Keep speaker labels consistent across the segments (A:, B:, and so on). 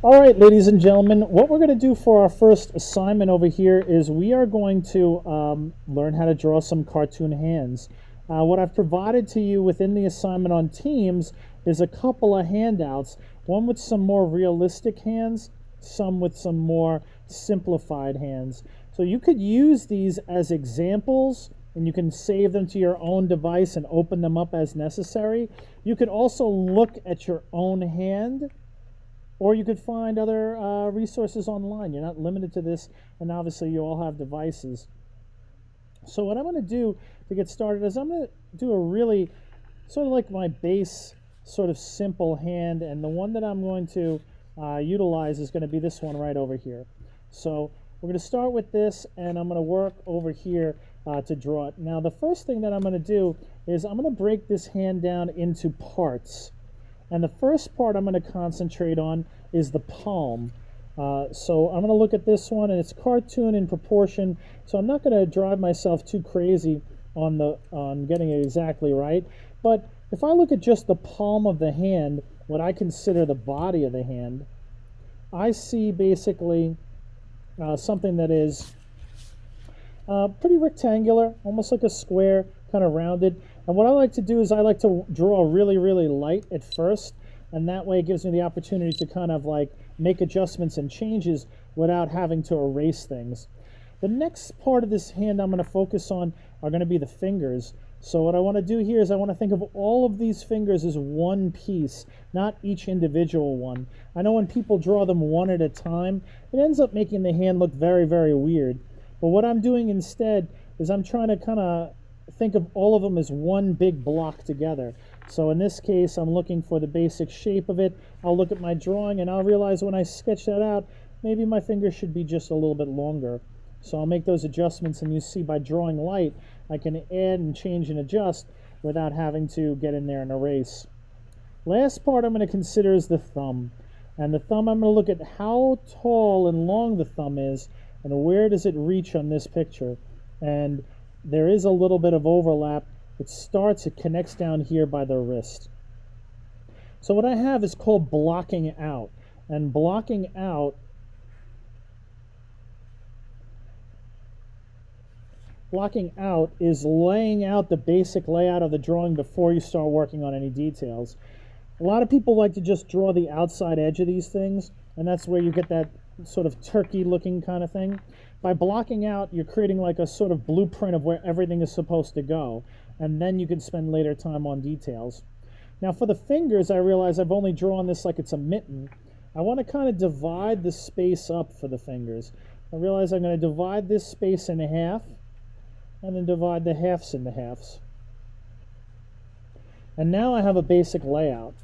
A: All right, ladies and gentlemen, what we're going to do for our first assignment over here is we are going to learn how to draw some cartoon hands. What I've provided to you within the assignment on Teams is a couple of handouts, one with some more realistic hands, some with some more simplified hands. So you could use these as examples and you can save them to your own device and open them up as necessary. You could also look at your own hand, or you could find other resources online. You're not limited to this, and obviously you all have devices. So what I'm going to do to get started is I'm going to do a really sort of like my base sort of simple hand, and the one that I'm going to utilize is going to be this one right over here. So we're going to start with this, and I'm going to work over here to draw it. Now the first thing that I'm going to do is I'm going to break this hand down into parts. And the first part I'm going to concentrate on is the palm. So I'm going to look at this one, and it's cartoon in proportion, so I'm not going to drive myself too crazy on getting it exactly right. But if I look at just the palm of the hand, what I consider the body of the hand, I see basically something that is pretty rectangular, almost like a square, kind of rounded. And what I like to do is I like to draw really, really light at first, and that way it gives me the opportunity to kind of like make adjustments and changes without having to erase things. The next part of this hand I'm going to focus on are going to be the fingers. So what I want to do here is I want to think of all of these fingers as one piece, not each individual one. I know when people draw them one at a time, it ends up making the hand look very, very weird. But what I'm doing instead is I'm trying to kind of think of all of them as one big block together. So in this case, I'm looking for the basic shape of it. I'll look at my drawing and I'll realize when I sketch that out, maybe my fingers should be just a little bit longer. So I'll make those adjustments, and you see by drawing light, I can add and change and adjust without having to get in there and erase. Last part I'm going to consider is the thumb. And the thumb, I'm going to look at how tall and long the thumb is and where does it reach on this picture. And there is a little bit of overlap. It connects down here by the wrist. So what I have is called blocking out. And blocking out is laying out the basic layout of the drawing before you start working on any details. A lot of people like to just draw the outside edge of these things, and that's where you get that sort of turkey looking kind of thing. By blocking out, you're creating like a sort of blueprint of where everything is supposed to go, and then you can spend later time on details. Now for the fingers, I realize I've only drawn this like it's a mitten. I want to kind of divide the space up for the fingers. I realize I'm going to divide this space in half, and then divide the halves into halves. And now I have a basic layout.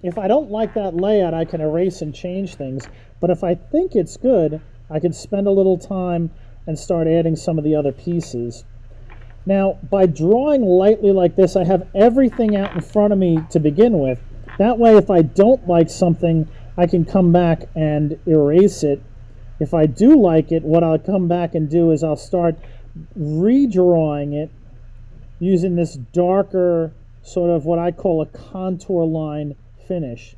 A: If I don't like that layout, I can erase and change things, but if I think it's good, I can spend a little time and start adding some of the other pieces. Now, by drawing lightly like this, I have everything out in front of me to begin with. That way, if I don't like something, I can come back and erase it. If I do like it, what I'll come back and do is I'll start redrawing it using this darker sort of what I call a contour line finish.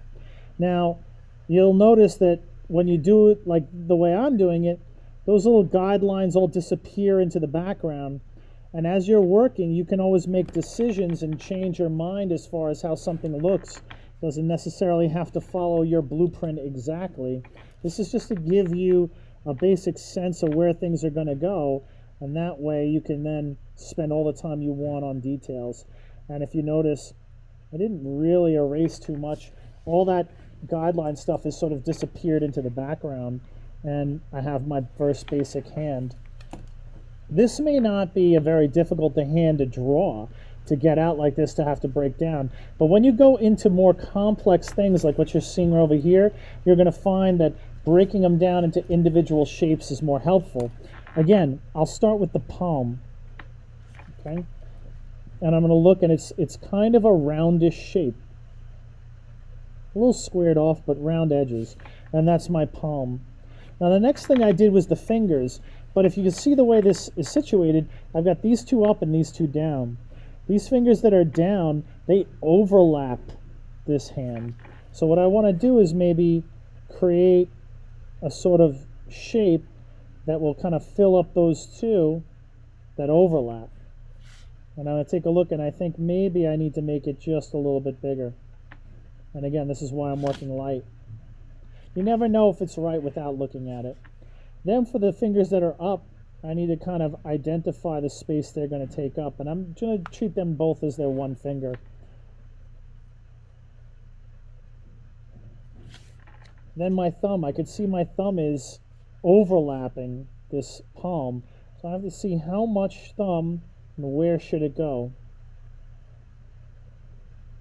A: Now, you'll notice that when you do it like the way I'm doing it, those little guidelines all disappear into the background. And as you're working, you can always make decisions and change your mind as far as how something looks. Doesn't necessarily have to follow your blueprint exactly. This is just to give you a basic sense of where things are going to go, and that way you can then spend all the time you want on details. And if you notice, I didn't really erase too much. All that guideline stuff has sort of disappeared into the background, and I have my first basic hand. This may not be a very difficult hand to draw, to get out like this, to have to break down. But when you go into more complex things like what you're seeing over here, you're going to find that breaking them down into individual shapes is more helpful. Again, I'll start with the palm. Okay? And I'm going to look, and it's kind of a roundish shape. A little squared off, but round edges. And that's my palm. Now the next thing I did was the fingers. But if you can see the way this is situated, I've got these two up and these two down. These fingers that are down, they overlap this hand. So what I want to do is maybe create a sort of shape that will kind of fill up those two that overlap. And I'm going to take a look, and I think maybe I need to make it just a little bit bigger. And again, this is why I'm working light. You never know if it's right without looking at it. Then for the fingers that are up, I need to kind of identify the space they're going to take up. And I'm going to treat them both as their one finger. Then my thumb, I could see my thumb is overlapping this palm. So I have to see how much thumb and where should it go.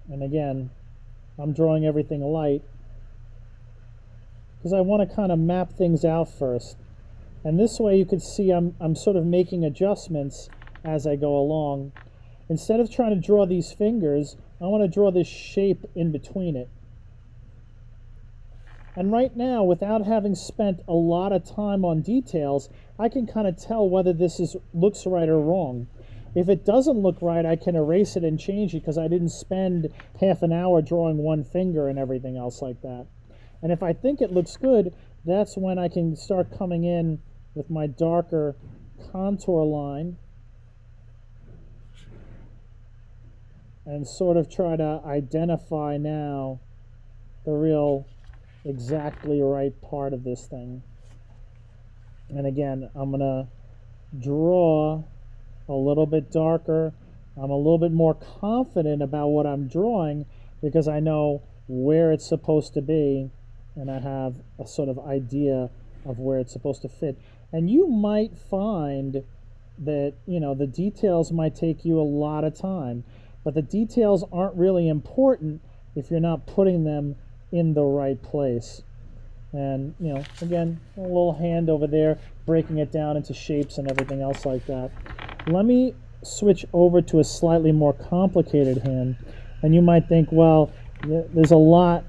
A: And again, I'm drawing everything light because I want to kind of map things out first. And this way you can see I'm sort of making adjustments as I go along. Instead of trying to draw these fingers, I want to draw this shape in between it. And right now, without having spent a lot of time on details, I can kind of tell whether this looks right or wrong. If it doesn't look right, I can erase it and change it because I didn't spend half an hour drawing one finger and everything else like that. And if I think it looks good, that's when I can start coming in with my darker contour line and sort of try to identify now the real exactly right part of this thing. And again, I'm going to draw a little bit darker. I'm a little bit more confident about what I'm drawing because I know where it's supposed to be and I have a sort of idea of where it's supposed to fit. And you might find that, the details might take you a lot of time, but the details aren't really important if you're not putting them in the right place. And, again, a little hand over there, breaking it down into shapes and everything else like that. Let me switch over to a slightly more complicated hand. And you might think, well, there's a lot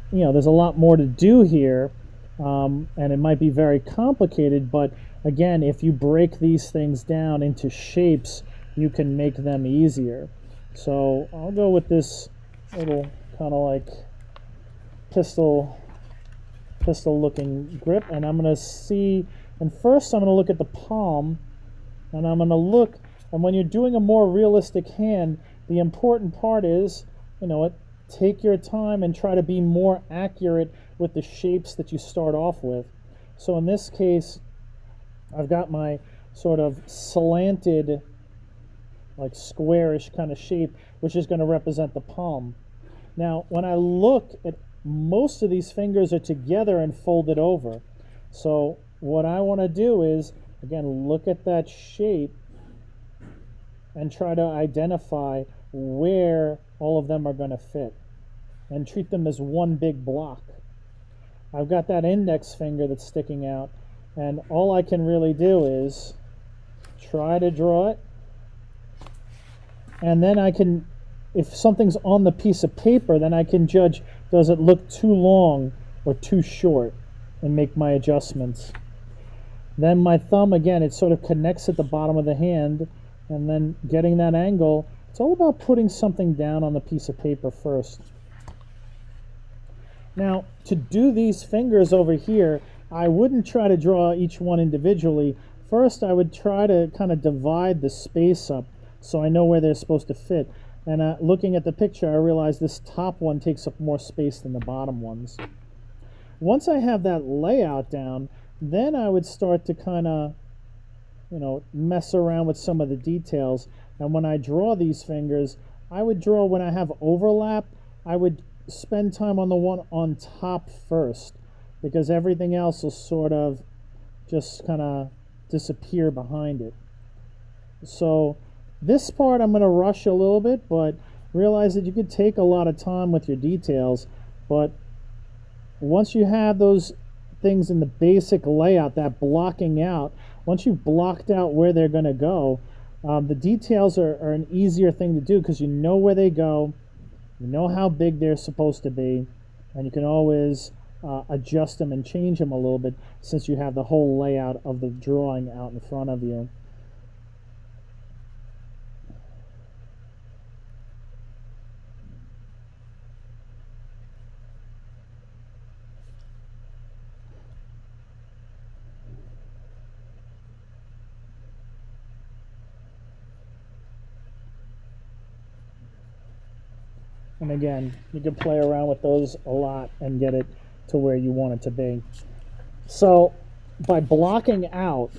A: more to do here, and it might be very complicated, but again, if you break these things down into shapes, you can make them easier. So I'll go with this little kind of like pistol looking grip, and I'm going to see, and first I'm going to look at the palm, and I'm going to look, and when you're doing a more realistic hand, the important part is, take your time and try to be more accurate with the shapes that you start off with. So in this case, I've got my sort of slanted, like squarish kind of shape, which is going to represent the palm. Now, when I look at most of these fingers are together and folded over. So what I want to do is, again, look at that shape and try to identify where all of them are going to fit and treat them as one big block. I've got that index finger that's sticking out, and all I can really do is try to draw it, and then I can, if something's on the piece of paper, then I can judge, does it look too long or too short, and make my adjustments. Then my thumb, again, it sort of connects at the bottom of the hand, and then getting that angle. It's all about putting something down on the piece of paper first. Now, to do these fingers over here, I wouldn't try to draw each one individually. First, I would try to kind of divide the space up so I know where they're supposed to fit. And looking at the picture, I realize this top one takes up more space than the bottom ones. Once I have that layout down, then I would start to kind of, mess around with some of the details. And when I draw these fingers, I would draw, when I have overlap, I would spend time on the one on top first, because everything else will sort of just kind of disappear behind it. So this part I'm going to rush a little bit, but realize that you could take a lot of time with your details. But once you have those things in the basic layout, that blocking out, once you've blocked out where they're going to go, the details are an easier thing to do because you know where they go, you know how big they're supposed to be, and you can always adjust them and change them a little bit since you have the whole layout of the drawing out in front of you. And again, you can play around with those a lot and get it to where you want it to be. So by blocking out,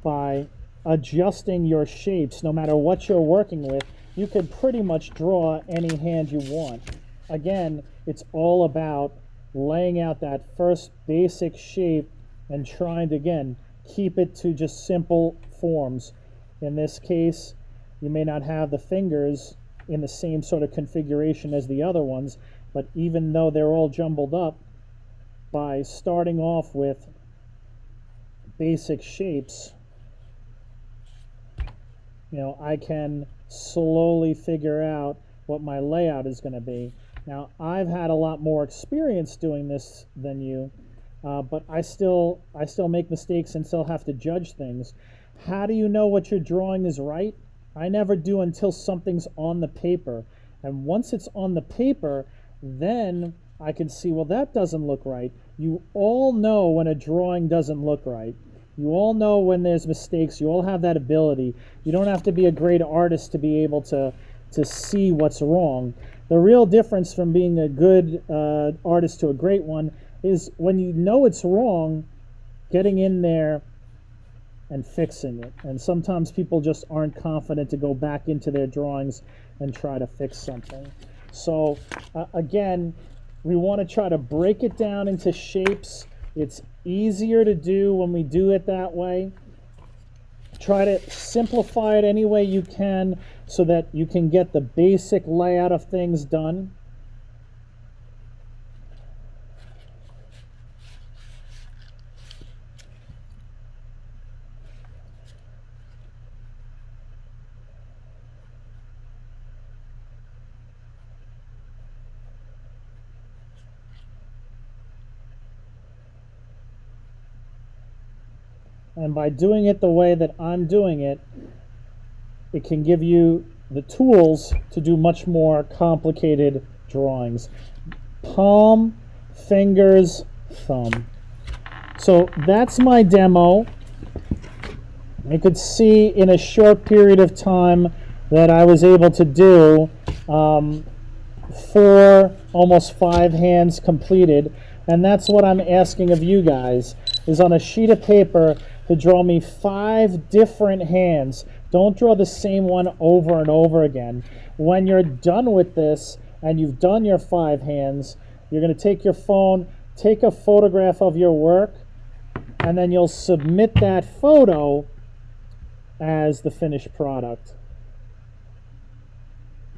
A: by adjusting your shapes, no matter what you're working with, you can pretty much draw any hand you want. Again, it's all about laying out that first basic shape and trying to, again, keep it to just simple forms. In this case, you may not have the fingers in the same sort of configuration as the other ones, but even though they're all jumbled up, by starting off with basic shapes, I can slowly figure out what my layout is going to be. Now, I've had a lot more experience doing this than you, but I still make mistakes and still have to judge things. How do you know what you're drawing is right? I never do until something's on the paper. And once it's on the paper, then I can see, well, that doesn't look right. You all know when a drawing doesn't look right. You all know when there's mistakes. You all have that ability. You don't have to be a great artist to be able to see what's wrong. The real difference from being a good artist to a great one is when you know it's wrong, getting in there and fixing it. And sometimes people just aren't confident to go back into their drawings and try to fix something. So again, we want to try to break it down into shapes. It's easier to do when we do it that way. Try to simplify it any way you can so that you can get the basic layout of things done. And by doing it the way that I'm doing it, it can give you the tools to do much more complicated drawings. Palm, fingers, thumb. So that's my demo. You could see in a short period of time that I was able to do 4, almost 5 hands completed. And that's what I'm asking of you guys, is on a sheet of paper to draw me 5 different hands. Don't draw the same one over and over again. When you're done with this and you've done your 5 hands, you're going to take your phone, take a photograph of your work, and then you'll submit that photo as the finished product.